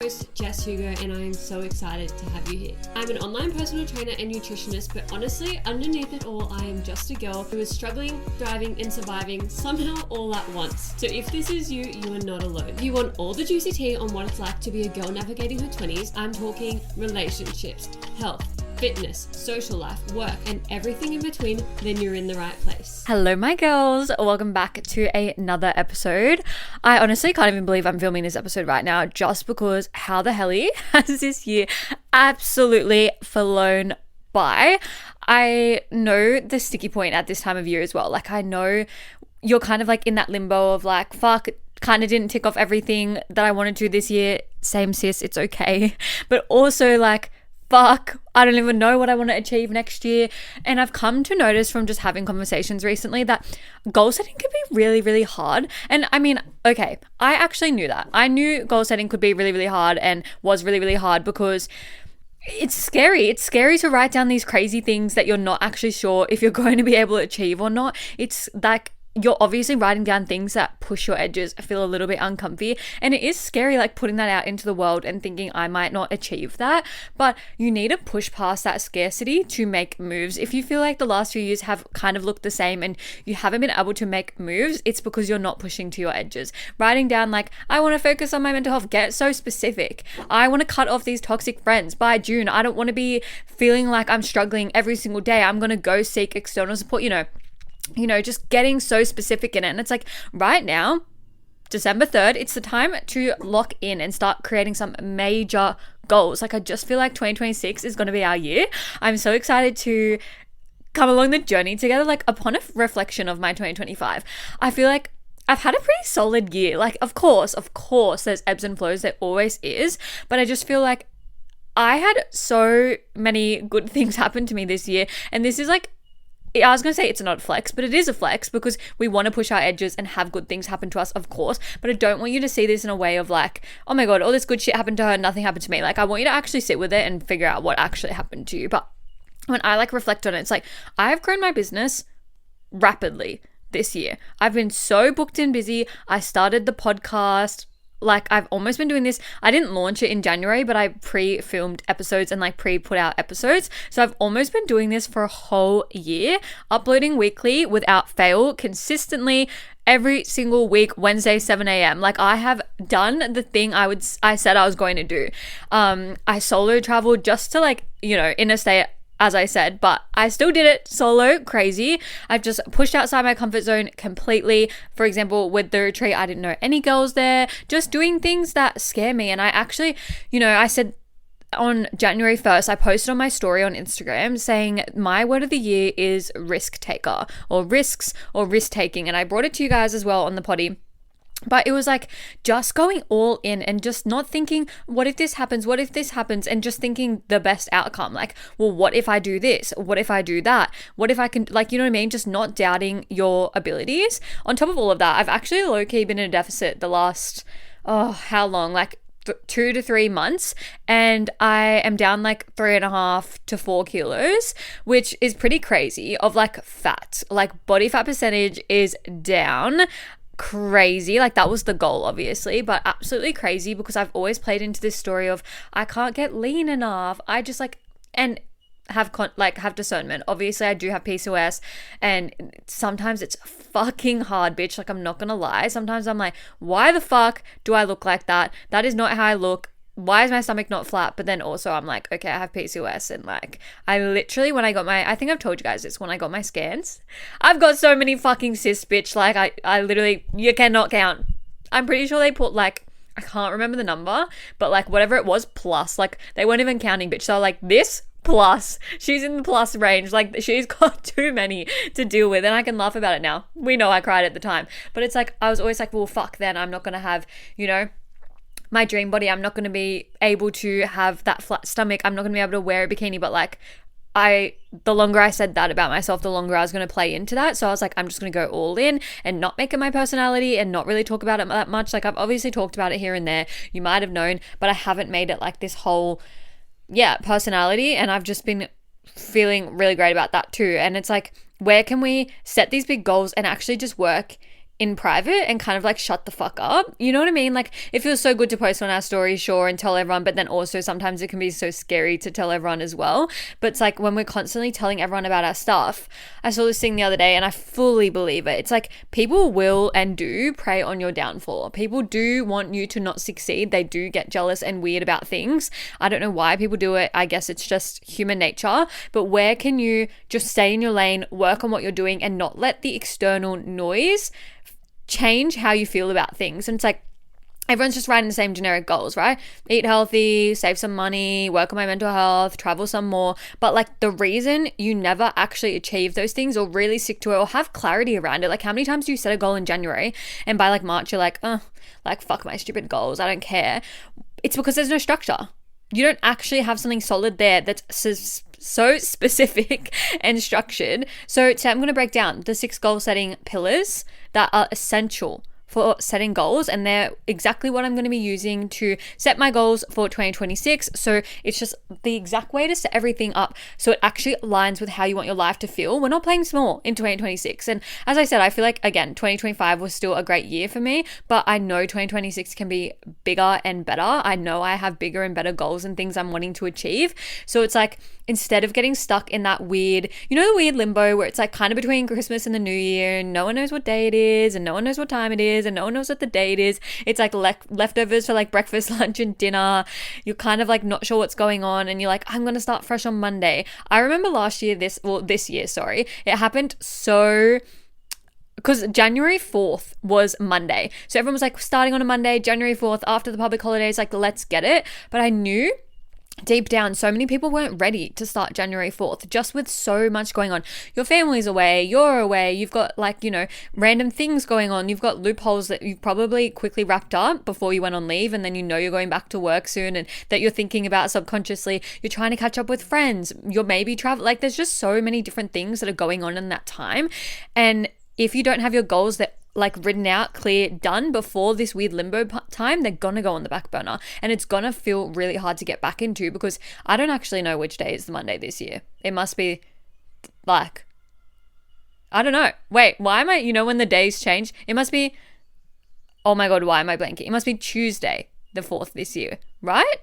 host, Jess Hugo, and I am so excited to have you here. I'm an online personal trainer and nutritionist, but honestly, underneath it all, I am just a girl who is struggling, thriving, and surviving somehow all at once. So if this is you, you are not alone. If you want all the juicy tea on what it's like to be a girl navigating her 20s, I'm talking relationships, health, fitness, social life, work, and everything in between, then you're in the right place. Hello, my girls. Welcome back to another episode. I honestly can't even believe I'm filming this episode right now just because how the hell has this year absolutely flown by. I know the sticky point at this time of year as well. Like, I know you're kind of like in that limbo of like, fuck, kind of didn't tick off everything that I wanted to this year. Same sis, it's okay. But also like, fuck, I don't even know what I want to achieve next year. And I've come to notice from just having conversations recently that goal setting can be really, really hard. And I mean, okay, I actually knew that. I knew goal setting could be really, really hard and was really, really hard because it's scary. It's scary to write down these crazy things that you're not actually sure if you're going to be able to achieve or not. It's like, you're obviously writing down things that push your edges, feel a little bit uncomfy. And it is scary, like putting that out into the world and thinking I might not achieve that. But you need to push past that scarcity to make moves. If you feel like the last few years have kind of looked the same and you haven't been able to make moves, it's because you're not pushing to your edges. Writing down like, I want to focus on my mental health, get so specific. I want to cut off these toxic friends by June. I don't want to be feeling like I'm struggling every single day. I'm going to go seek external support, you know, just getting so specific in it. And it's like right now, December 3rd, it's the time to lock in and start creating some major goals. Like, I just feel like 2026 is going to be our year. I'm so excited to come along the journey together. Like, upon a reflection of my 2025, I feel like I've had a pretty solid year. Like, of course, there's ebbs and flows. There always is. But I just feel like I had so many good things happen to me this year. And this is like, I was going to say it's not a flex, but it is a flex because we want to push our edges and have good things happen to us, of course. But I don't want you to see this in a way of like, oh my God, all this good shit happened to her, nothing happened to me. Like, I want you to actually sit with it and figure out what actually happened to you. But when I like reflect on it, it's like, I have grown my business rapidly this year. I've been so booked and busy. I started the podcast. Like, I've almost been doing this. I didn't launch it in January, but I pre-filmed episodes and like pre-put out episodes. So I've almost been doing this for a whole year, uploading weekly without fail, consistently every single week, Wednesday, 7 a.m. Like, I have done the thing I said I was going to do. I solo traveled just to like, interstate, as I said, but I still did it solo, crazy. I've just pushed outside my comfort zone completely. For example, with the retreat, I didn't know any girls there, just doing things that scare me. And I actually, I said on January 1st, I posted on my story on Instagram saying my word of the year is risk taker or risks or risk taking. And I brought it to you guys as well on the potty. But it was like just going all in and just not thinking, what if this happens? What if this happens? And just thinking the best outcome. Like, well, what if I do this? What if I do that? What if I can, like, you know what I mean? Just not doubting your abilities. On top of all of that, I've actually low-key been in a deficit the last, how long? Like 2 to 3 months. And I am down like 3.5 to 4 kilos, which is pretty crazy of like fat. Like, body fat percentage is down. Crazy. Like, that was the goal, obviously, but absolutely crazy because I've always played into this story of I can't get lean enough. I just like, and have discernment. Obviously, I do have PCOS and sometimes it's fucking hard, bitch. Like, I'm not gonna lie. Sometimes I'm like, why the fuck do I look like that? That is not how I look. Why is my stomach not flat? But then also I'm like, okay, I have PCOS. And like, I literally, when I got I think I've told you guys this, when I got my scans, I've got so many fucking cysts, bitch. Like, I literally, you cannot count. I'm pretty sure they put like, I can't remember the number, but like whatever it was, plus, like they weren't even counting, bitch. So like this plus, she's in the plus range. Like, she's got too many to deal with. And I can laugh about it now. We know I cried at the time, but it's like, I was always like, well, fuck, then I'm not going to have, my dream body. I'm not going to be able to have that flat stomach. I'm not going to be able to wear a bikini. But like, the longer I said that about myself, the longer I was going to play into that. So I was like, I'm just going to go all in and not make it my personality and not really talk about it that much. Like, I've obviously talked about it here and there. You might have known, but I haven't made it like this whole, personality. And I've just been feeling really great about that too. And it's like, where can we set these big goals and actually just work in private and kind of like shut the fuck up. You know what I mean? Like it feels so good to post on our story, sure, and tell everyone, but then also sometimes it can be so scary to tell everyone as well. But it's like when we're constantly telling everyone about our stuff, I saw this thing the other day and I fully believe it. It's like people will and do prey on your downfall. People do want you to not succeed. They do get jealous and weird about things. I don't know why people do it. I guess it's just human nature. But where can you just stay in your lane, work on what you're doing, and not let the external noise change how you feel about things? And it's like everyone's just writing the same generic goals, right? Eat healthy, save some money, work on my mental health, travel some more. But like the reason you never actually achieve those things or really stick to it or have clarity around it, like how many times do you set a goal in January and by like March you're like, like fuck my stupid goals, I don't care. It's because there's no structure. You don't actually have something solid there that's so specific and structured. So today I'm going to break down the 6 goal setting pillars that are essential for setting goals, and they're exactly what I'm going to be using to set my goals for 2026. So it's just the exact way to set everything up so it actually aligns with how you want your life to feel. We're not playing small in 2026. And as I said, I feel like, again, 2025 was still a great year for me, but I know 2026 can be bigger and better. I know I have bigger and better goals and things I'm wanting to achieve. So it's like, instead of getting stuck in that weird, the weird limbo where it's like kind of between Christmas and the New Year and no one knows what day it is and no one knows what time it is and no one knows what the date is. It's like leftovers for like breakfast, lunch and dinner. You're kind of like not sure what's going on and you're like, I'm going to start fresh on Monday. I remember this year, it happened so... because January 4th was Monday. So everyone was like starting on a Monday, January 4th after the public holidays, like let's get it. But I knew deep down, so many people weren't ready to start January 4th, just with so much going on. Your family's away, you're away, you've got like, random things going on. You've got loopholes that you've probably quickly wrapped up before you went on leave. And then you're going back to work soon and that you're thinking about subconsciously. You're trying to catch up with friends. You're maybe travel. Like there's just so many different things that are going on in that time. And if you don't have your goals that like written out, clear, done before this weird limbo time, they're gonna go on the back burner and it's gonna feel really hard to get back into, because I don't actually know which day is the Monday this year. It must be like, I don't know. Wait, why am I, when the days change, it must be, oh my God, why am I blanking? It must be Tuesday, the 4th this year, right?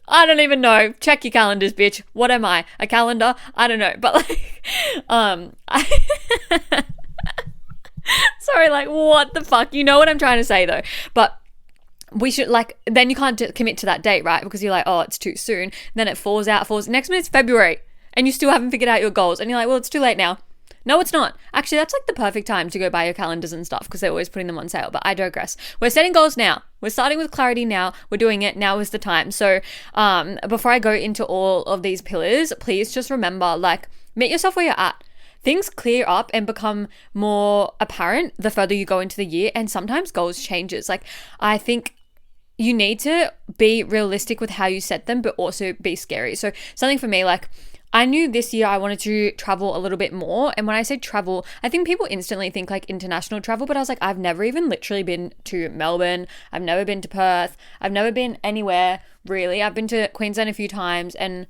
I don't even know. Check your calendars, bitch. What am I? A calendar? I don't know. But like, sorry, like what the fuck? You know what I'm trying to say though. But we should then you can't commit to that date, right? Because you're like, oh, it's too soon. Then it falls. Next minute's February and you still haven't figured out your goals. And you're like, well, it's too late now. No, it's not. Actually, that's like the perfect time to go buy your calendars and stuff because they're always putting them on sale. But I digress. We're setting goals now. We're starting with clarity now. We're doing it. Now is the time. So before I go into all of these pillars, please just remember, meet yourself where you're at. Things clear up and become more apparent the further you go into the year, and sometimes goals changes. I think you need to be realistic with how you set them, but also be scary. So something for me, I knew this year I wanted to travel a little bit more. And when I say travel, I think people instantly think international travel, but I was like, I've never even literally been to Melbourne. I've never been to Perth. I've never been anywhere really. I've been to Queensland a few times and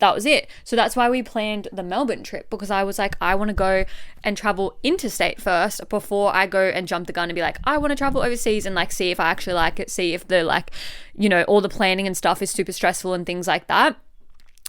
that was it. So that's why we planned the Melbourne trip, because I was like, I want to go and travel interstate first before I go and jump the gun and be like, I want to travel overseas and see if I actually like it, see if the all the planning and stuff is super stressful and things like that.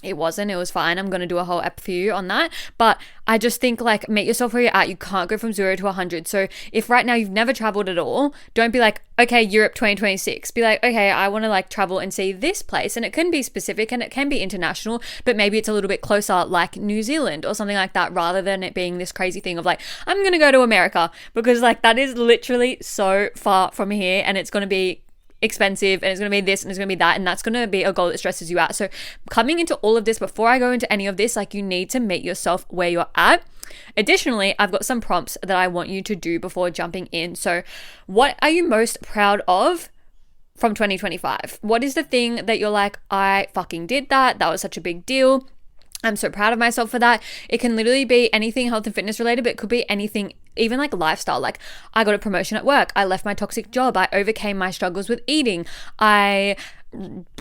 It wasn't. It was fine. I'm going to do a whole ep for you on that. But I just think meet yourself where you're at. You can't go from 0 to 100. So if right now you've never traveled at all, don't be like, okay, Europe 2026. Be like, okay, I want to travel and see this place. And it can be specific and it can be international, but maybe it's a little bit closer like New Zealand or something like that, rather than it being this crazy thing of I'm going to go to America, because that is literally so far from here and it's going to be expensive and it's going to be this and it's going to be that, and that's going to be a goal that stresses you out. So coming into all of this, before I go into any of this, you need to meet yourself where you're at. Additionally, I've got some prompts that I want you to do before jumping in. So what are you most proud of from 2025? What is the thing that you're like, I fucking did that was such a big deal, I'm so proud of myself for that? It can literally be anything health and fitness related, but it could be anything, even lifestyle. I got a promotion at work. I left my toxic job. I overcame my struggles with eating. I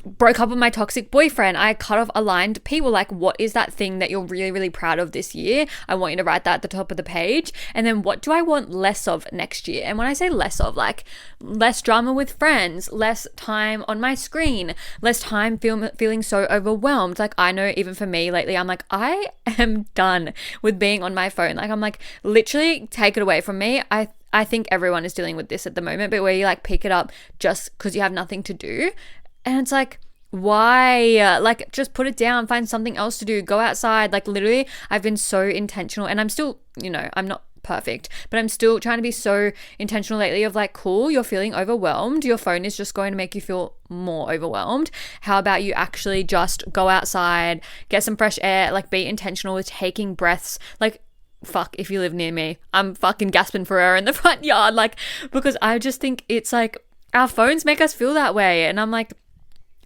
broke up with my toxic boyfriend. I cut off aligned people. Like, what is that thing that you're really, really proud of this year? I want you to write that at the top of the page. And then what do I want less of next year? And when I say less of, like less drama with friends, less time on my screen, less time feeling so overwhelmed. Like, I know even for me lately, I'm like, I am done with being on my phone. Like, I'm like, literally take it away from me. I think everyone is dealing with this at the moment, but where you like pick it up just because you have nothing to do. And it's like, why? Like, just put it down, find something else to do, go outside. Like, literally, I've been so intentional, and I'm still, I'm not perfect, but I'm still trying to be so intentional lately of like, cool, you're feeling overwhelmed. Your phone is just going to make you feel more overwhelmed. How about you actually just go outside, get some fresh air, like be intentional with taking breaths. Like, fuck, if you live near me, I'm fucking gasping for air in the front yard. Like, because I just think it's like, our phones make us feel that way. And I'm like,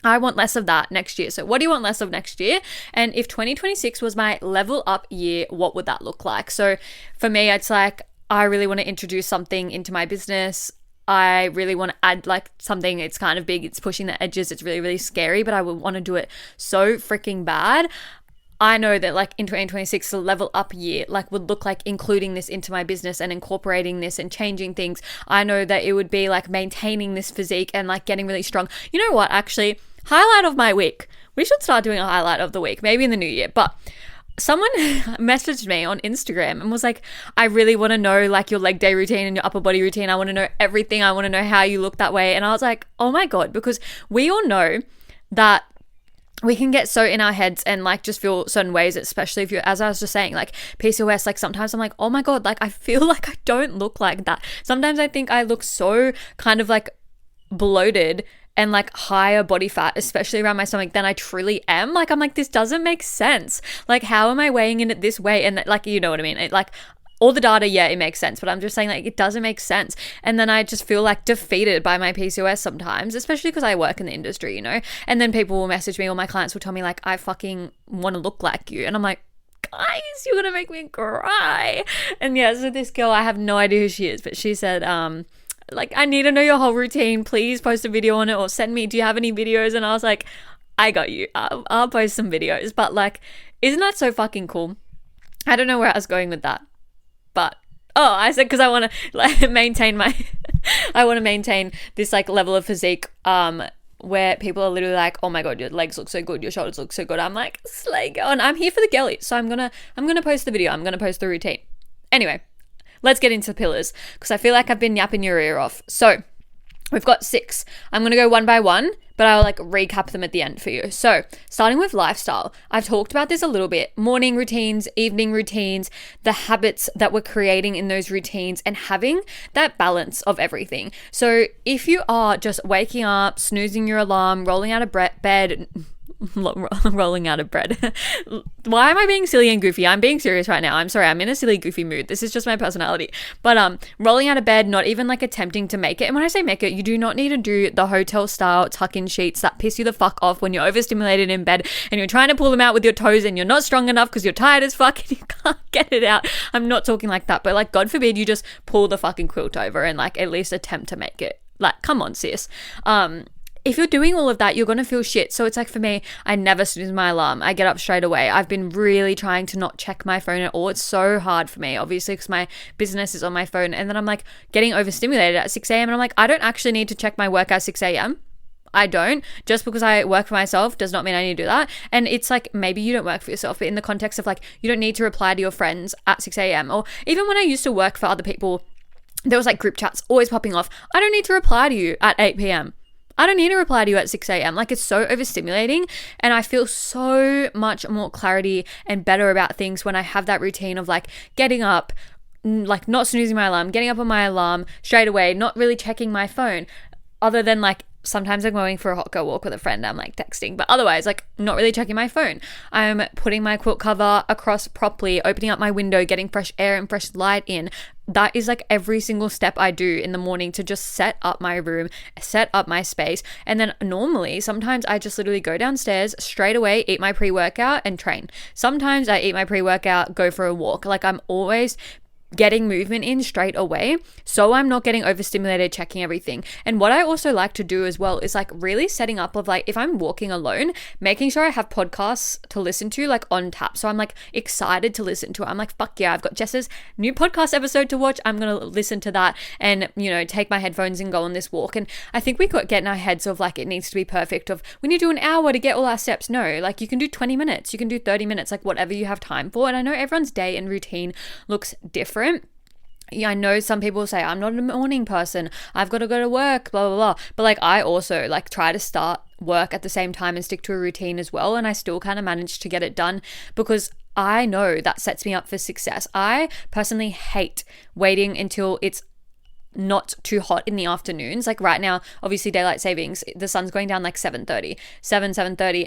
I want less of that next year. So what do you want less of next year? And if 2026 was my level up year, what would that look like? So for me, it's like, I really want to introduce something into my business. I really want to add like something. It's kind of big. It's pushing the edges. It's really, really scary, but I would want to do it so freaking bad. I know that like in 2026, the level up year like would look like including this into my business and incorporating this and changing things. I know that it would be like maintaining this physique and like getting really strong. You know what? Actually, highlight of my week. We should start doing a highlight of the week, maybe in the new year. But someone messaged me on Instagram and was like, I really want to know like your leg day routine and your upper body routine. I want to know everything. I want to know how you look that way. And I was like, oh my God, because we all know that we can get so in our heads and like just feel certain ways, especially if you're, as I was just saying, like PCOS, like sometimes I'm like, oh my God, like I feel like I don't look like that. Sometimes I think I look so kind of like bloated and like higher body fat, especially around my stomach, than I truly am. Like, I'm like, this doesn't make sense. Like, how am I weighing in it this way? And like, you know what I mean? It, like, all the data, yeah, it makes sense, but I'm just saying like it doesn't make sense. And then I just feel like defeated by my PCOS sometimes, especially because I work in the industry, and then people will message me or my clients will tell me like, I fucking want to look like you. And I'm like, guys, you're going to make me cry. And yeah, so this girl, I have no idea who she is, but she said, like, I need to know your whole routine. Please post a video on it or send me, do you have any videos? And I was like, I got you. I'll post some videos. But like, isn't that so fucking cool? I don't know where I was going with that. But, I said, because I want to like maintain I want to maintain this like level of physique, where people are literally like, oh my God, your legs look so good, your shoulders look so good. I'm like, slay girl, and I'm here for the girlies. So I'm going to post the video. I'm going to post the routine. Anyway, let's get into the pillars because I feel like I've been yapping your ear off. So we've got 6. I'm going to go one by one, but I'll like recap them at the end for you. So starting with lifestyle, I've talked about this a little bit. Morning routines, evening routines, the habits that we're creating in those routines and having that balance of everything. So if you are just waking up, snoozing your alarm, rolling out of bed, rolling out of bread. Why am I being silly and goofy? I'm being serious right now. I'm sorry. I'm in a silly, goofy mood. This is just my personality. But rolling out of bed, not even like attempting to make it. And when I say make it, you do not need to do the hotel style tuck-in sheets that piss you the fuck off when you're overstimulated in bed and you're trying to pull them out with your toes and you're not strong enough because you're tired as fuck and you can't get it out. I'm not talking like that, but like, God forbid you just pull the fucking quilt over and like at least attempt to make it. Like, come on, sis. If you're doing all of that, you're going to feel shit. So it's like for me, I never snooze my alarm. I get up straight away. I've been really trying to not check my phone at all. It's so hard for me, obviously, because my business is on my phone. And then I'm like getting overstimulated at 6 a.m. And I'm like, I don't actually need to check my work at 6 a.m. I don't. Just because I work for myself does not mean I need to do that. And it's like, maybe you don't work for yourself, but in the context of like, you don't need to reply to your friends at 6 a.m. Or even when I used to work for other people, there was like group chats always popping off. I don't need to reply to you at 8 p.m. I don't need to reply to you at 6 a.m. Like, it's so overstimulating, and I feel so much more clarity and better about things when I have that routine of like getting up, like not snoozing my alarm, getting up on my alarm straight away, not really checking my phone, other than like sometimes I'm going for a hot girl walk with a friend, I'm like texting, but otherwise like not really checking my phone. I'm putting my quilt cover across properly, opening up my window, getting fresh air and fresh light in. That is like every single step I do in the morning to just set up my room, set up my space. And then normally, sometimes I just literally go downstairs straight away, eat my pre-workout and train. Sometimes I eat my pre-workout, go for a walk. Like, I'm always getting movement in straight away, so I'm not getting overstimulated checking everything. And what I also like to do as well is like really setting up of like, if I'm walking alone, making sure I have podcasts to listen to like on tap, so I'm like excited to listen to it. I'm like, fuck yeah, I've got Jess's new podcast episode to watch, I'm gonna listen to that and, you know, take my headphones and go on this walk. And I think we got get in our heads of like it needs to be perfect, of we need to do an hour to get all our steps. No, like you can do 20 minutes, you can do 30 minutes, like whatever you have time for. And I know everyone's day and routine looks different. Yeah, I know some people say I'm not a morning person, I've got to go to work, blah blah blah, but like I also like try to start work at the same time and stick to a routine as well, and I still kind of manage to get it done because I know that sets me up for success. I personally hate waiting until it's not too hot in the afternoons. Like right now, obviously daylight savings, the sun's going down like 7:30,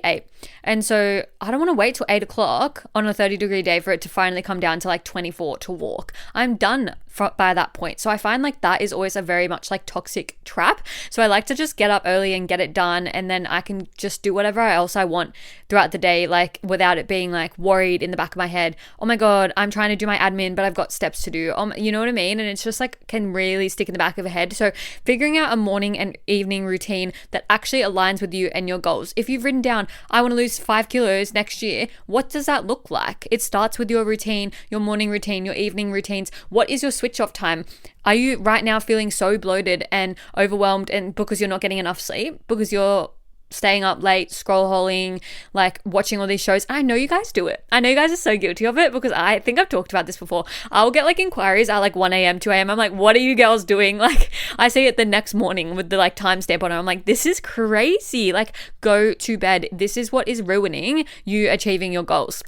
8. And so I don't want to wait till 8 o'clock on a 30-degree day for it to finally come down to like 24 to walk. I'm done by that point. So I find like that is always a very much like toxic trap. So I like to just get up early and get it done, and then I can just do whatever else I want throughout the day, like without it being like worried in the back of my head, oh my god, I'm trying to do my admin but I've got steps to do, you know what I mean? And it's just like can really stick in the back of your head. So figuring out a morning and evening routine that actually aligns with you and your goals. If you've written down, I want to lose 5 kilos next year, what does that look like? It starts with your routine, your morning routine, your evening routines. What is your switch off time? Are you right now feeling so bloated and overwhelmed and because you're not getting enough sleep, because you're staying up late, scroll holing, like watching all these shows? I know you guys do it. I know you guys are so guilty of it, because I think I've talked about this before. I'll get like inquiries at like 1 a.m, 2 a.m. I'm like, what are you girls doing? Like I see it the next morning with the like timestamp on it. I'm like, this is crazy. Like go to bed. This is what is ruining you achieving your goals.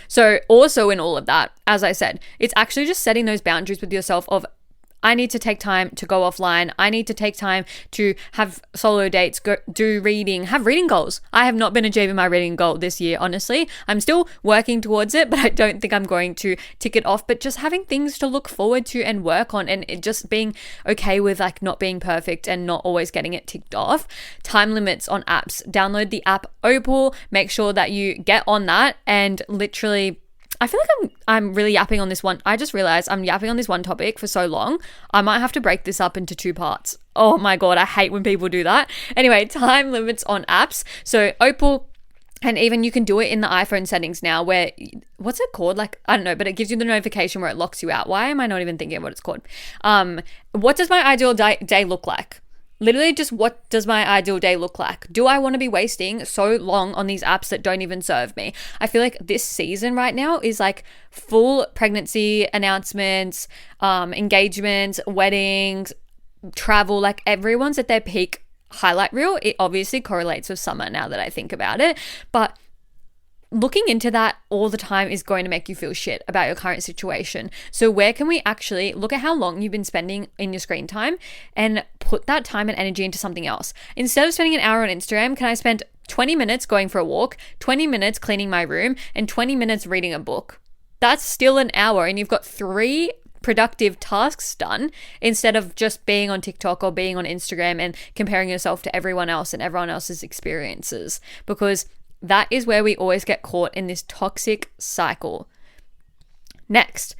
So also in all of that, as I said, it's actually just setting those boundaries with yourself of, I need to take time to go offline. I need to take time to have solo dates, go do reading, have reading goals. I have not been achieving my reading goal this year, honestly. I'm still working towards it, but I don't think I'm going to tick it off. But just having things to look forward to and work on, and it just being okay with like not being perfect and not always getting it ticked off. Time limits on apps. Download the app Opal. Make sure that you get on that and literally, I feel like I'm really yapping on this one. I just realized I'm yapping on this one topic for so long. I might have to break this up into 2 parts. Oh my god, I hate when people do that. Anyway, time limits on apps. So Opal, and even you can do it in the iPhone settings now where, what's it called? Like, I don't know, but it gives you the notification where it locks you out. Why am I not even thinking of what it's called? What does my ideal day look like? Literally just, what does my ideal day look like? Do I want to be wasting so long on these apps that don't even serve me? I feel like this season right now is like full pregnancy announcements, engagements, weddings, travel, like everyone's at their peak highlight reel. It obviously correlates with summer now that I think about it, but looking into that all the time is going to make you feel shit about your current situation. So where can we actually look at how long you've been spending in your screen time and put that time and energy into something else? Instead of spending an hour on Instagram, can I spend 20 minutes going for a walk, 20 minutes cleaning my room, and 20 minutes reading a book? That's still an hour, and you've got 3 productive tasks done instead of just being on TikTok or being on Instagram and comparing yourself to everyone else and everyone else's experiences, because that is where we always get caught in this toxic cycle. Next,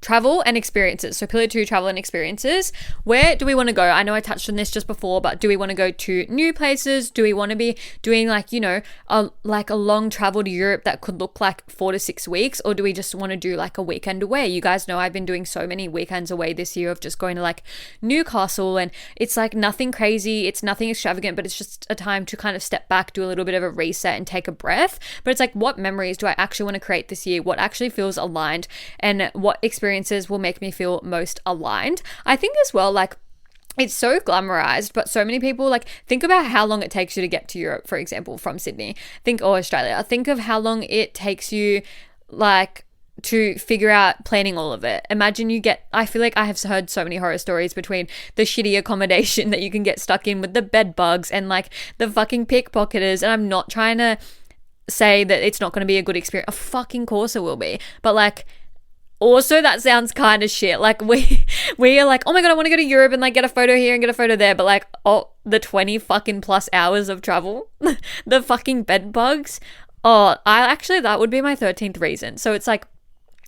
travel and experiences. So pillar 2, travel and experiences. Where do we want to go? I know I touched on this just before, but do we want to go to new places? Do we want to be doing like, you know, a long travel to Europe that could look like 4 to 6 weeks? Or do we just want to do like a weekend away? You guys know I've been doing so many weekends away this year of just going to like Newcastle, and it's like nothing crazy. It's nothing extravagant, but it's just a time to kind of step back, do a little bit of a reset and take a breath. But it's like, what memories do I actually want to create this year? What actually feels aligned, and what experiences will make me feel most aligned? I think as well, like, it's so glamorized, but so many people, like, think about how long it takes you to get to Europe, for example, from Sydney, or Australia. Think of how long it takes you, like, to figure out planning all of it. Imagine I feel like I have heard so many horror stories between the shitty accommodation that you can get stuck in with the bed bugs and like the fucking pickpocketers. And I'm not trying to say that it's not going to be a good experience. Of fucking course it will be. But like, also that sounds kind of shit. Like we are like, oh my god, I want to go to Europe and like get a photo here and get a photo there. But like, oh, the 20 fucking plus hours of travel, the fucking bed bugs. Oh, that would be my 13th reason. So it's like,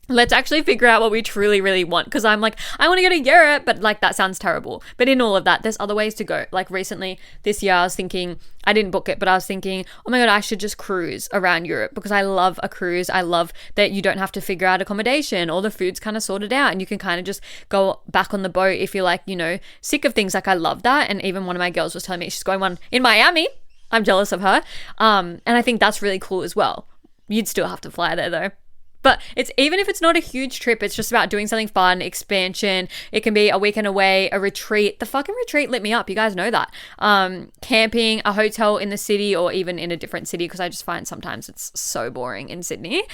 Let's actually figure out what we truly, really want. Because I'm like, I want to go to Europe, but like that sounds terrible. But in all of that, there's other ways to go. Like recently this year, I was thinking, I didn't book it, but I was thinking, oh my God, I should just cruise around Europe because I love a cruise. I love that you don't have to figure out accommodation. All the food's kind of sorted out and you can kind of just go back on the boat if you're like, you know, sick of things. Like I love that. And even one of my girls was telling me she's going one in Miami. I'm jealous of her. And I think that's really cool as well. You'd still have to fly there though. But it's even if it's not a huge trip, it's just about doing something fun, expansion. It can be a weekend away, a retreat. The fucking retreat lit me up. You guys know that. Camping, a hotel in the city or even in a different city because I just find sometimes it's so boring in Sydney.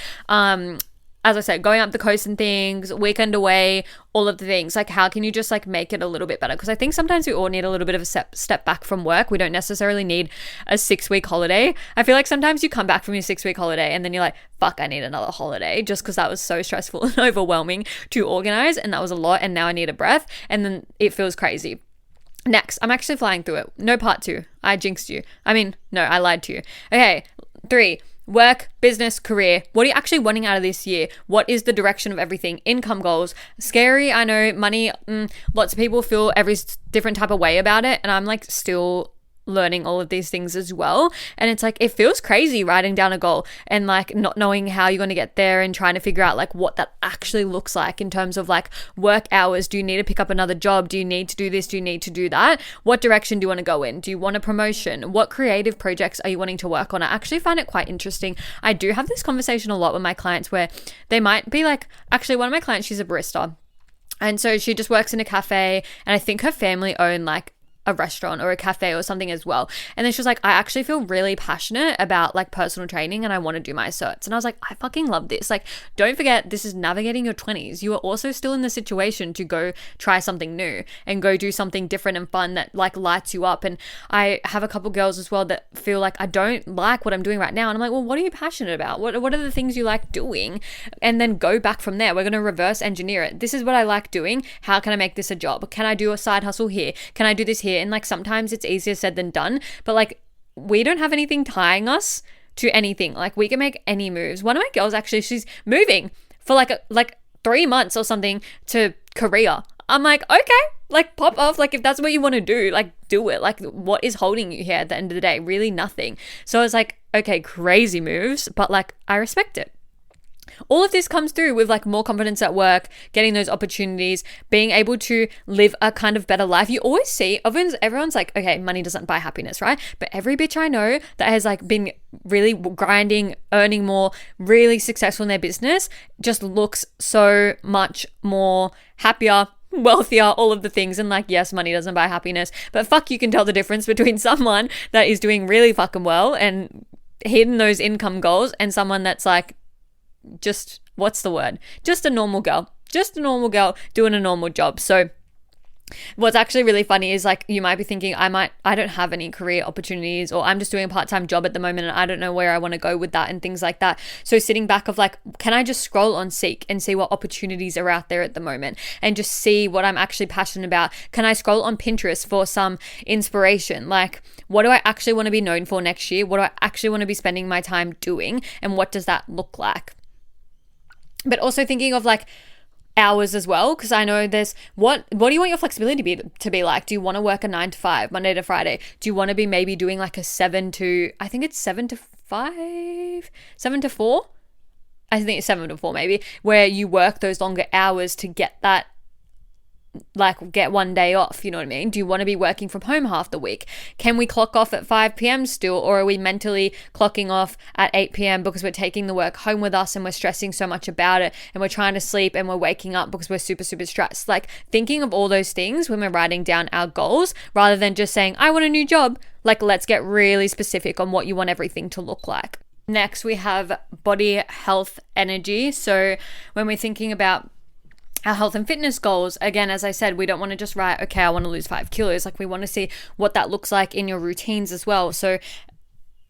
As I said, going up the coast and things, weekend away, all of the things. Like how can you just like make it a little bit better? Because I think sometimes we all need a little bit of a step back from work. We don't necessarily need a 6-week holiday. I feel like sometimes you come back from your 6-week holiday and then you're like, fuck, I need another holiday just because that was so stressful and overwhelming to organize and that was a lot and now I need a breath and then it feels crazy. Next, I'm actually flying through it. No part 2. I jinxed you. I mean, no, I lied to you. Okay, 3. Work, business, career. What are you actually wanting out of this year? What is the direction of everything? Income goals. Scary, I know. Money, lots of people feel every different type of way about it. And I'm like still learning all of these things as well. And it's like, it feels crazy writing down a goal and like not knowing how you're going to get there and trying to figure out like what that actually looks like in terms of like work hours. Do you need to pick up another job? Do you need to do this? Do you need to do that? What direction do you want to go in? Do you want a promotion? What creative projects are you wanting to work on? I actually find it quite interesting. I do have this conversation a lot with my clients where they might be like, actually one of my clients, she's a barista. And so she just works in a cafe and I think her family own like a restaurant or a cafe or something as well. And then she was like, I actually feel really passionate about like personal training and I want to do my certs. And I was like, I fucking love this. Like, don't forget, this is navigating your 20s. You are also still in the situation to go try something new and go do something different and fun that like lights you up. And I have a couple girls as well that feel like I don't like what I'm doing right now. And I'm like, well, what are you passionate about? What are the things you like doing? And then go back from there. We're going to reverse engineer it. This is what I like doing. How can I make this a job? Can I do a side hustle here? Can I do this here? And like sometimes it's easier said than done, but like we don't have anything tying us to anything. Like we can make any moves. One of my girls actually, she's moving for like 3 months or something to Korea. I'm like, okay, like pop off. Like if that's what you want to do, like do it. Like what is holding you here at the end of the day? Really nothing. So I was like, okay, crazy moves, but like I respect it. All of this comes through with like more confidence at work, getting those opportunities, being able to live a kind of better life. You always see, everyone's like, okay, money doesn't buy happiness, right? But every bitch I know that has like been really grinding, earning more, really successful in their business just looks so much more happier, wealthier, all of the things. And like, yes, money doesn't buy happiness, but fuck, you can tell the difference between someone that is doing really fucking well and hitting those income goals and someone that's like, just what's the word? Just a normal girl doing a normal job. So what's actually really funny is like you might be thinking I don't have any career opportunities or I'm just doing a part-time job at the moment and I don't know where I want to go with that and things like that. So sitting back of like, can I just scroll on Seek and see what opportunities are out there at the moment and just see what I'm actually passionate about? Can I scroll on Pinterest for some inspiration? Like, what do I actually want to be known for next year? What do I actually want to be spending my time doing? And what does that look like? But also thinking of like hours as well, because I know there's what do you want your flexibility to be like? Do you want to work a 9 to 5 Monday to Friday? Do you want to be maybe doing like a 7 to 4? I think it's 7 to 4 maybe, where you work those longer hours to get that, like get one day off, you know what I mean? Do you want to be working from home half the week? Can we clock off at 5 p.m. still, or are we mentally clocking off at 8 p.m. because we're taking the work home with us and we're stressing so much about it and we're trying to sleep and we're waking up because we're super, super stressed? Like thinking of all those things when we're writing down our goals rather than just saying, I want a new job. Like let's get really specific on what you want everything to look like. Next, we have body, health, energy. So when we're thinking about our health and fitness goals, again, as I said, we don't want to just write, okay, I want to lose 5 kilos. Like we want to see what that looks like in your routines as well. So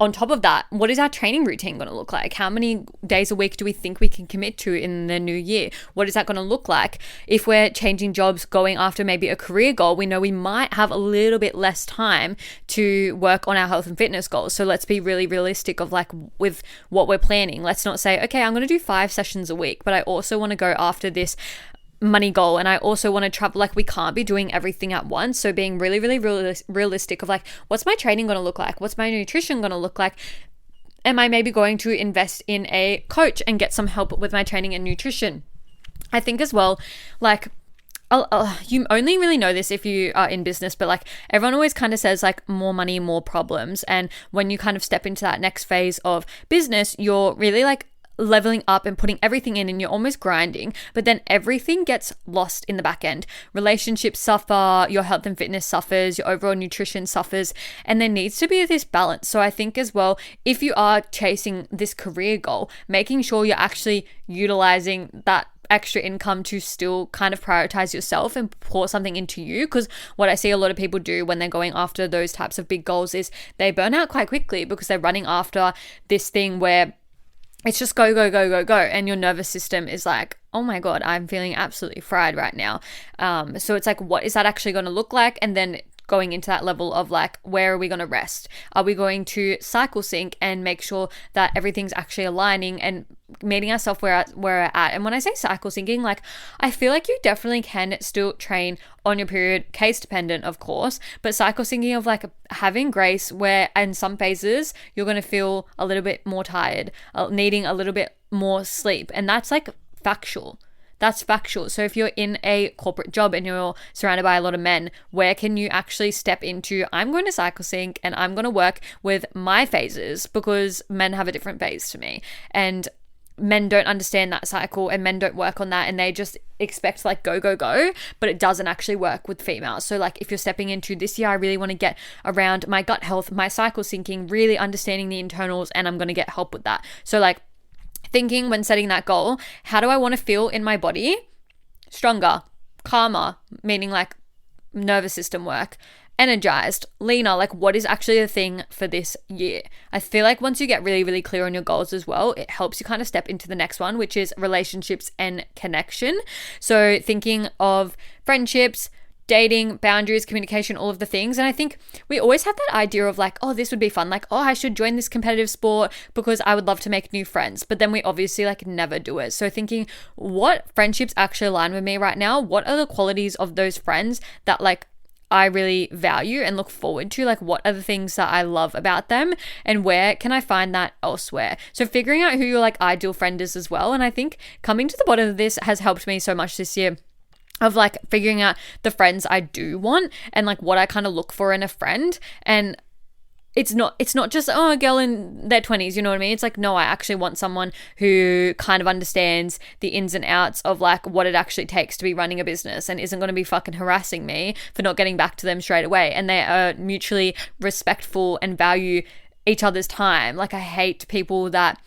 on top of that, what is our training routine going to look like? How many days a week do we think we can commit to in the new year? What is that going to look like? If we're changing jobs, going after maybe a career goal, we know we might have a little bit less time to work on our health and fitness goals. So let's be really realistic of like with what we're planning. Let's not say, okay, I'm going to do 5 sessions a week, but I also want to go after this money goal, and I also want to travel. Like, we can't be doing everything at once. So being really realistic of like, what's my training going to look like? What's my nutrition going to look like? Am I maybe going to invest in a coach and get some help with my training and nutrition? I think as well, like, you only really know this if you are in business, but like everyone always kind of says like more money, more problems. And when you kind of step into that next phase of business, you're really like leveling up and putting everything in, and you're almost grinding, but then everything gets lost in the back end. Relationships suffer, your health and fitness suffers, your overall nutrition suffers, and there needs to be this balance. So I think as well, if you are chasing this career goal, making sure you're actually utilizing that extra income to still kind of prioritize yourself and pour something into you. Because what I see a lot of people do when they're going after those types of big goals is they burn out quite quickly because they're running after this thing where it's just go, and your nervous system is like, oh my God, I'm feeling absolutely fried right now. So it's like, what is that actually going to look like? And then going into that level of like, where are we going to rest? Are we going to cycle sync and make sure that everything's actually aligning and meeting ourselves where we're at? And when I say cycle syncing, like, I feel like you definitely can still train on your period, case dependent, of course, but cycle syncing of like having grace where in some phases you're going to feel a little bit more tired, needing a little bit more sleep. And that's like factual. That's factual. So if you're in a corporate job and you're surrounded by a lot of men, where can you actually step into, I'm going to cycle sync and I'm going to work with my phases, because men have a different phase to me, and men don't understand that cycle, and men don't work on that, and they just expect like go, but it doesn't actually work with females. So like if you're stepping into this year, I really want to get around my gut health, my cycle syncing, really understanding the internals, and I'm going to get help with that. So like thinking when setting that goal, how do I want to feel in my body? Stronger, calmer, meaning like nervous system work, energized, leaner, like what is actually the thing for this year? I feel like once you get really clear on your goals as well, it helps you kind of step into the next one, which is relationships and connection. So thinking of friendships, dating, boundaries, communication, all of the things. And I think we always have that idea of like, oh, this would be fun. Like, oh, I should join this competitive sport because I would love to make new friends. But then we obviously like never do it. So thinking, what friendships actually align with me right now? What are the qualities of those friends that like I really value and look forward to? Like, what are the things that I love about them, and where can I find that elsewhere? So figuring out who your like ideal friend is as well. And I think coming to the bottom of this has helped me so much this year, of like figuring out the friends I do want and like what I kind of look for in a friend. And it's not just, oh, a girl in their 20s, you know what I mean? It's like, no, I actually want someone who kind of understands the ins and outs of like what it actually takes to be running a business, and isn't going to be fucking harassing me for not getting back to them straight away. And they are mutually respectful and value each other's time. Like, I hate people that,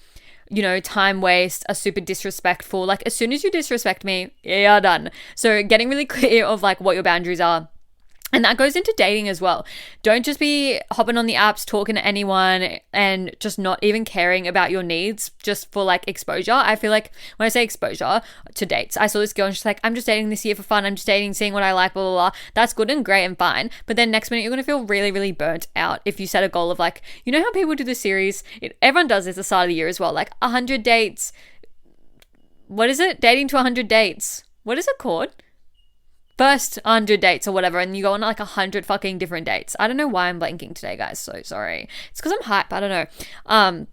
you know, time waste, are super disrespectful. Like, as soon as you disrespect me, you're done. So getting really clear of like what your boundaries are. And that goes into dating as well. Don't just be hopping on the apps, talking to anyone, and just not even caring about your needs just for like exposure. I feel like when I say exposure to dates, I saw this girl and she's like, I'm just dating this year for fun. I'm just dating, seeing what I like, blah, blah, blah. That's good and great and fine. But then next minute, you're going to feel really burnt out if you set a goal of like, you know how people do the series? Everyone does this at the start of the year as well. Like 100 dates. What is it? Dating to 100 dates. What is it called? First 100 dates or whatever, and you go on like 100 fucking different dates. I don't know why I'm blanking today, guys. So sorry. It's because I'm hype. I don't know.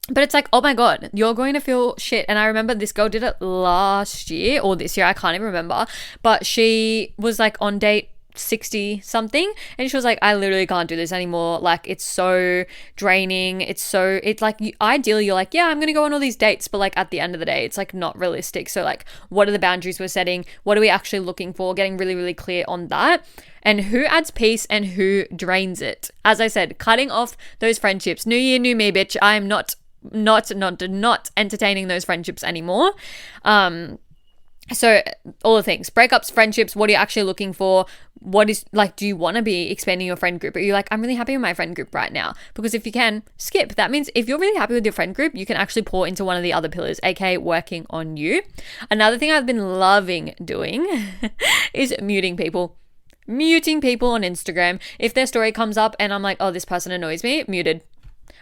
But it's like, oh my God, you're going to feel shit. And I remember this girl did it last year or this year. I can't even remember. But she was like on date 60 something, and she was like, I literally can't do this anymore. Like, it's so draining. It's like, ideally you're like, yeah, I'm gonna go on all these dates, but like at the end of the day, it's like not realistic. So like, what are the boundaries we're setting? What are we actually looking for? Getting really clear on that, and who adds peace and who drains it. As I said, cutting off those friendships. New year, new me, bitch. I am not entertaining those friendships anymore. So all the things, breakups, friendships, what are you actually looking for? What is like, do you want to be expanding your friend group? Are you like, I'm really happy with my friend group right now? Because if you can, skip. That means if you're really happy with your friend group, you can actually pour into one of the other pillars, aka working on you. Another thing I've been loving doing is muting people. Muting people on Instagram. If their story comes up and I'm like, oh, this person annoys me, muted.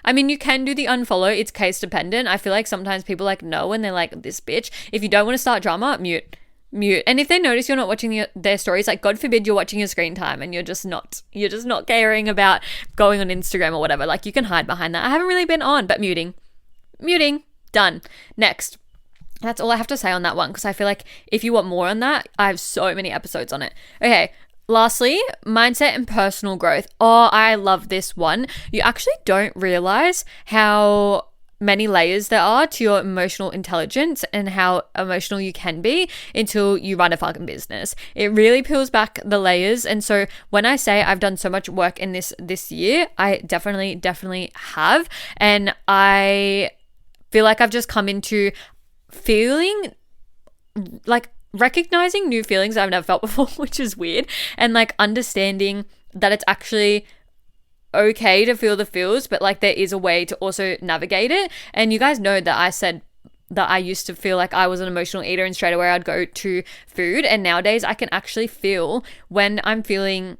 I mean, you can do the unfollow. It's case dependent. I feel like sometimes people like know and they're like, this bitch. If you don't want to start drama, mute. And if they notice you're not watching their stories, like God forbid you're watching your screen time and you're just not caring about going on Instagram or whatever. Like you can hide behind that. I haven't really been on, but muting, done. Next. That's all I have to say on that one because I feel like if you want more on that, I have so many episodes on it. Okay. Lastly, mindset and personal growth. Oh, I love this one. You actually don't realize how many layers there are to your emotional intelligence and how emotional you can be until you run a fucking business. It really peels back the layers. And so when I say I've done so much work in this year, I definitely have. And I feel like I've just come into feeling like recognizing new feelings I've never felt before, which is weird, and like understanding that it's actually okay to feel the feels, but like there is a way to also navigate it. And you guys know that I said that I used to feel like I was an emotional eater and straight away I'd go to food, and nowadays I can actually feel when I'm feeling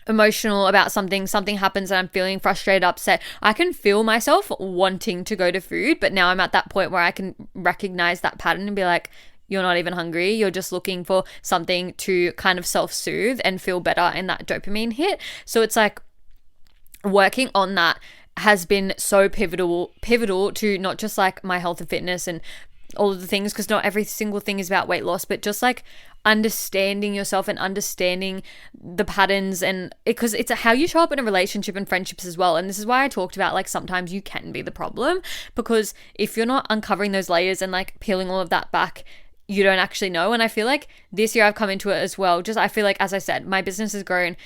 emotional about something happens and I'm feeling frustrated, upset, I can feel myself wanting to go to food. But now I'm at that point where I can recognize that pattern and be like, you're not even hungry. You're just looking for something to kind of self-soothe and feel better in that dopamine hit. So it's like working on that has been so pivotal to not just like my health and fitness and all of the things, because not every single thing is about weight loss, but just like understanding yourself and understanding the patterns, and because it's how you show up in a relationship and friendships as well. And this is why I talked about like sometimes you can be the problem, because if you're not uncovering those layers and like peeling all of that back, you don't actually know. And I feel like this year I've come into it as well. Just I feel like, as I said, my business has grown,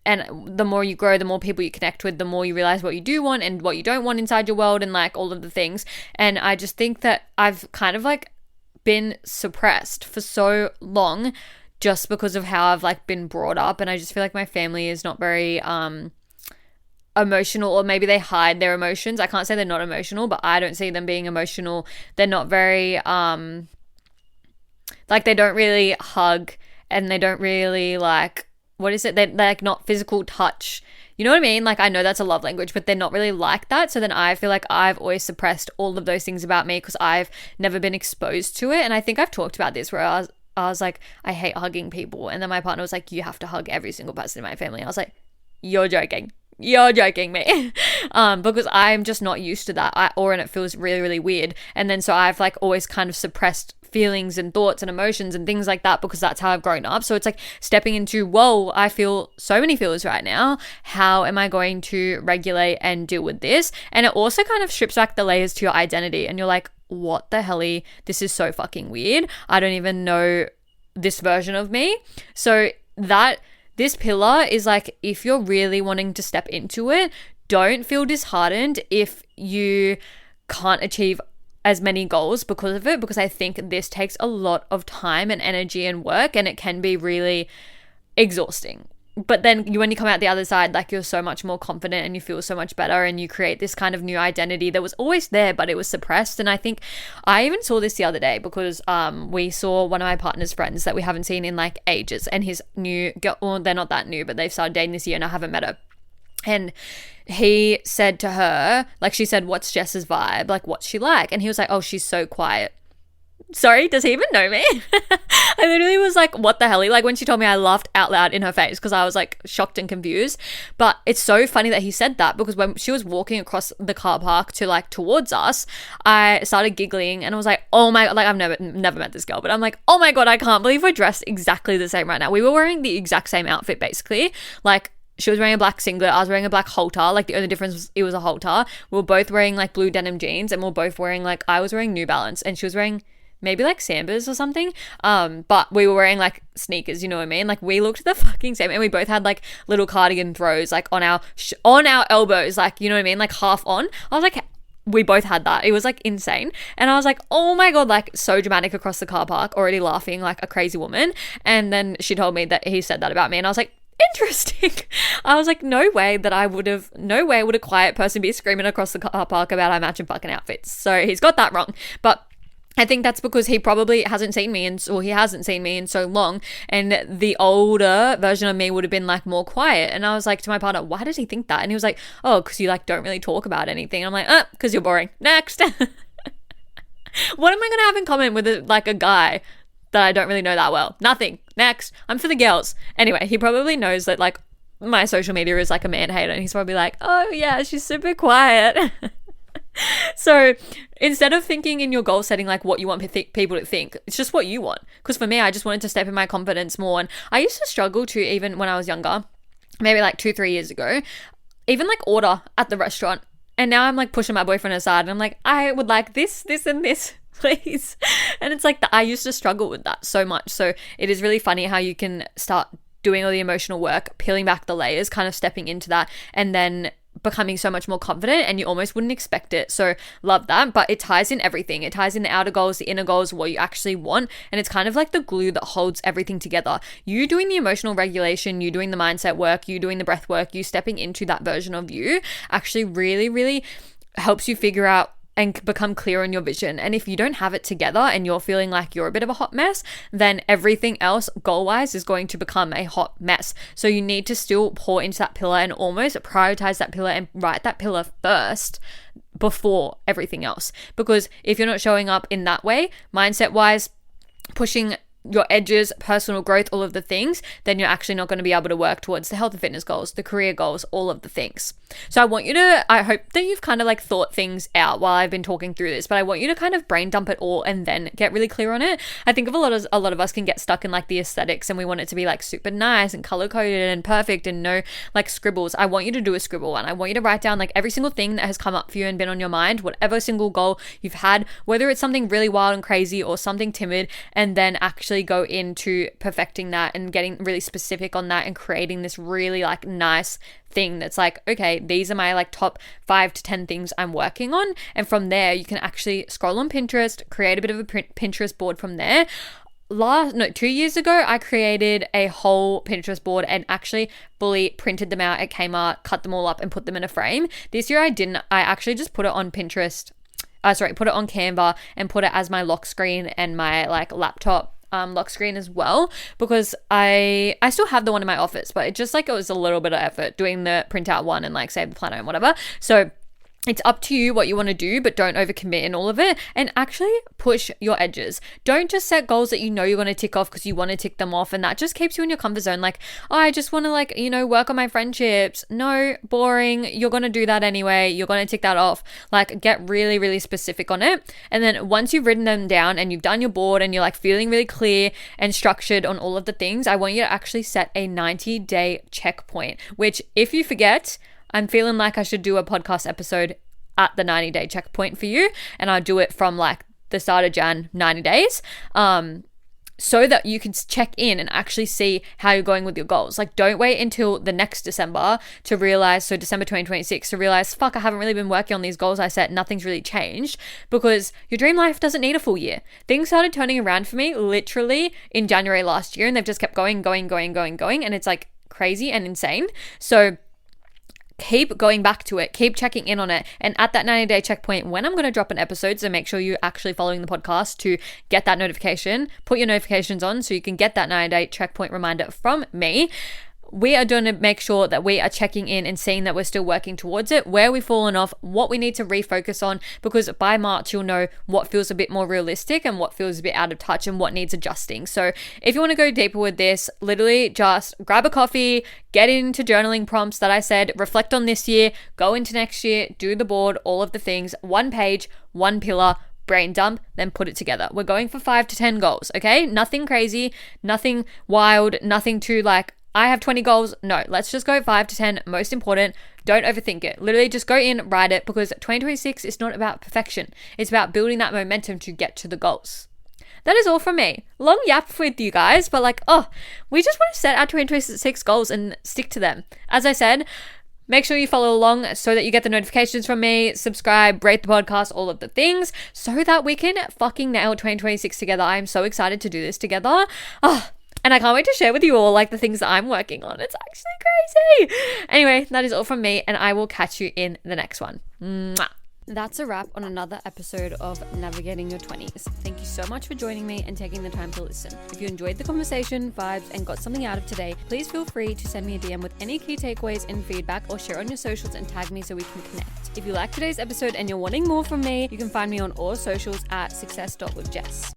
and the more you grow, the more people you connect with, the more you realize what you do want and what you don't want inside your world and like all of the things. And I just think that I've kind of like been suppressed for so long just because of how I've like been brought up. And I just feel like my family is not very emotional, or maybe they hide their emotions. I can't say they're not emotional, but I don't see them being emotional. They're not very like they don't really hug, and they don't really like, what is it? They're like not physical touch. You know what I mean? Like I know that's a love language, but they're not really like that. So then I feel like I've always suppressed all of those things about me because I've never been exposed to it. And I think I've talked about this where I was like, I hate hugging people. And then my partner was like, you have to hug every single person in my family. I was like, you're joking me. Because I'm just not used to that, and it feels really, really weird. And then so I've like always kind of suppressed feelings and thoughts and emotions and things like that because that's how I've grown up. So it's like stepping into, whoa, I feel so many feelings right now. How am I going to regulate and deal with this? And it also kind of strips back the layers to your identity, and you're like, what the hell? This is so fucking weird. I don't even know this version of me. So this pillar is like, if you're really wanting to step into it, don't feel disheartened if you can't achieve as many goals because of it, because I think this takes a lot of time and energy and work, and it can be really exhausting. But then when you come out the other side, like you're so much more confident and you feel so much better, and you create this kind of new identity that was always there, but it was suppressed. And I think I even saw this the other day because we saw one of my partner's friends that we haven't seen in like ages, and his new girl, well, they're not that new, but they've started dating this year and I haven't met her. And he said to her, like she said, what's Jess's vibe? Like, what's she like? And he was like, oh, she's so quiet. Sorry, does he even know me? I literally was like, what the hell? Like when she told me, I laughed out loud in her face because I was like shocked and confused. But it's so funny that he said that, because when she was walking across the car park to like towards us, I started giggling and I was like, oh my God, like I've never met this girl, but I'm like, oh my God, I can't believe we're dressed exactly the same right now. We were wearing the exact same outfit basically. Like she was wearing a black singlet, I was wearing a black halter. Like the only difference was it was a halter. We were both wearing like blue denim jeans, and we were both wearing like, I was wearing New Balance and she was wearing maybe like Sambas or something. But we were wearing like sneakers, you know what I mean? Like we looked the fucking same, and we both had like little cardigan throws like on our elbows, like, you know what I mean? Like half on. I was like, we both had that. It was like insane. And I was like, oh my God, like so dramatic across the car park, already laughing like a crazy woman. And then she told me that he said that about me. And I was like, interesting. I was like, no way would a quiet person be screaming across the car park about our matching fucking outfits. So he's got that wrong. But I think that's because he probably hasn't seen me in so long, and the older version of me would have been like more quiet. And I was like to my partner, why does he think that? And he was like, oh, because you like don't really talk about anything. I'm like, because you're boring. Next. What am I gonna have in common with a guy that I don't really know that well? Nothing. Next. I'm for the girls. Anyway, he probably knows that like my social media is like a man hater, and he's probably like, oh yeah, she's super quiet. So instead of thinking in your goal setting like what you want people to think, it's just what you want. Because for me, I just wanted to step in my confidence more. And I used to struggle to, even when I was younger, maybe like 2-3 years ago, even like order at the restaurant. And now I'm like pushing my boyfriend aside and I'm like, I would like this, and this, please. And it's like I used to struggle with that so much. So it is really funny how you can start doing all the emotional work, peeling back the layers, kind of stepping into that, and then becoming so much more confident, and you almost wouldn't expect it. So love that. But it ties in everything. It ties in the outer goals, the inner goals, what you actually want. And it's kind of like the glue that holds everything together. You doing the emotional regulation, you doing the mindset work, you doing the breath work, you stepping into that version of you actually really, really helps you figure out and become clear on your vision. And if you don't have it together and you're feeling like you're a bit of a hot mess, then everything else goal-wise is going to become a hot mess. So you need to still pour into that pillar and almost prioritize that pillar and write that pillar first before everything else. Because if you're not showing up in that way, mindset-wise, pushing your edges, personal growth, all of the things, then you're actually not going to be able to work towards the health and fitness goals, the career goals, all of the things. So I hope that you've kind of like thought things out while I've been talking through this, but I want you to kind of brain dump it all and then get really clear on it. I think a lot of us can get stuck in like the aesthetics, and we want it to be like super nice and color coded and perfect and no like scribbles. I want you to do a scribble one. I want you to write down like every single thing that has come up for you and been on your mind, whatever single goal you've had, whether it's something really wild and crazy or something timid, and then actually go into perfecting that and getting really specific on that and creating this really like nice thing that's like, okay, these are my like top 5 to 10 things I'm working on. And from there, you can actually scroll on Pinterest, create a bit of a Pinterest board from there. 2 years ago, I created a whole Pinterest board and actually fully printed them out at Kmart, cut them all up and put them in a frame. This year I didn't. I actually just put it on Pinterest. Put it on Canva and put it as my lock screen and my like laptop lock screen as well, because I still have the one in my office, but it was a little bit of effort doing the printout one and like save the planner and whatever. So it's up to you what you want to do, but don't overcommit in all of it, and actually push your edges. Don't just set goals that you know you're going to tick off because you want to tick them off, and that just keeps you in your comfort zone. Like, oh, I just want to work on my friendships. No, boring. You're going to do that anyway. You're going to tick that off. Like, get really, really specific on it. And then once you've written them down and you've done your board and you're like feeling really clear and structured on all of the things, I want you to actually set a 90-day checkpoint, which if you forget, I'm feeling like I should do a podcast episode at the 90-day checkpoint for you, and I'll do it from like the start of Jan, 90 days, so that you can check in and actually see how you're going with your goals. Like, don't wait until the next December to realize, so December 2026, to realize, fuck, I haven't really been working on these goals I set, nothing's really changed, because your dream life doesn't need a full year. Things started turning around for me literally in January last year, and they've just kept going, and it's like crazy and insane. So keep going back to it, keep checking in on it. And at that 90-day checkpoint, when I'm going to drop an episode, so make sure you're actually following the podcast to get that notification, put your notifications on so you can get that 90-day checkpoint reminder from me. We are going to make sure that we are checking in and seeing that we're still working towards it, where we've fallen off, what we need to refocus on, because by March, you'll know what feels a bit more realistic and what feels a bit out of touch and what needs adjusting. So if you want to go deeper with this, literally just grab a coffee, get into journaling prompts that I said, reflect on this year, go into next year, do the board, all of the things, 1 page, 1 pillar, brain dump, then put it together. We're going for 5 to 10 goals, okay? Nothing crazy, nothing wild, nothing too like, I have 20 goals. No, let's just go 5 to 10. Most important, don't overthink it. Literally just go in, write it, because 2026 is not about perfection. It's about building that momentum to get to the goals. That is all from me. Long yap with you guys, but we just want to set our 2026 goals and stick to them. As I said, Make sure you follow along so that you get the notifications from me, subscribe, rate the podcast, all of the things, so that we can fucking nail 2026 together. I'm so excited to do this together. Oh, and I can't wait to share with you all like the things that I'm working on. It's actually crazy. Anyway, that is all from me, and I will catch you in the next one. Mwah. That's a wrap on another episode of Navigating Your 20s. Thank you so much for joining me and taking the time to listen. If you enjoyed the conversation, vibes, and got something out of today, please feel free to send me a DM with any key takeaways and feedback, or share on your socials and tag me so we can connect. If you liked today's episode and you're wanting more from me, you can find me on all socials at success.withjess.